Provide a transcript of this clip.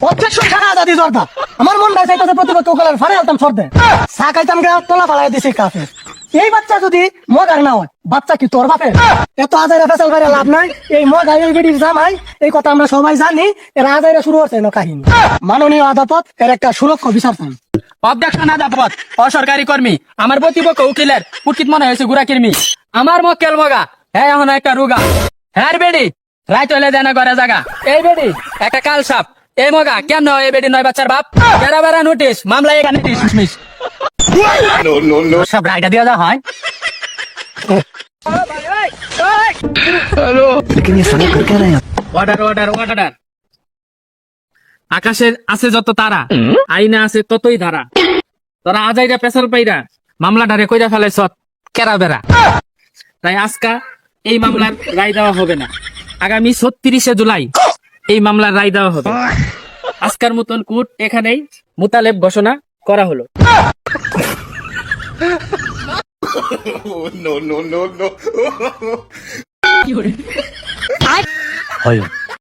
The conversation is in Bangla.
অবজেকশন খানা দাদি জর্দা আমার মন নাই চাইতাছে প্রতিপক্ষ ওকালের ফাড়ে আলতাম সর্দে সাকাইতাম গা তোলা ফালাই দিছি কাফে এই বাচ্চা যদি মগার না হয় বাচ্চা কি তোর বাপে এত আজাইরা ফেসাল বাইরে লাভ নাই এই মগা এই বেডির জামাই এই কথা আমরা সবাই জানি এর আজাইরা শুরু হচ্ছে না কাহিনী মাননীয় আদালত এর একটা সুরক্ষা বিচার চাই অবজেকশন আদালত অসরকারি কর্মী আমার প্রতিপক্ষ উকিলের পুটকিত মনে হয়েছে গুড়া কির্মি আমার মক্কেল মগা হ্যাঁ এখন একটা রুগা হ্যাঁ বেডি রাইত হইলে দেনা করে জাগা এই বেডি একটা কাল সাপ এই মগা কেন এই বেডি নয় বাচ্চার বাপ বেড়া বেড়া নোটিশ মামলা এখানে ডিসমিস সব রাইটা দিয়ে দেওয়া হয় অর্ডার অর্ডার অর্ডার আকাশের আছে যত তারা আইনা আছে ততই ধারা তোরা আজাইরা পেশাল পাইরা মামলা ডারে কইরা ফেলাইছ কেরা বেড়া তাই আজকা এই মামলার রায় দেওয়া হবে না আগামী 36 জুলাই এই মামলার রায় দেওয়া হবে আজকার মতন কোর্ট এখানেই মুতালেব ঘোষণা করা হলো no.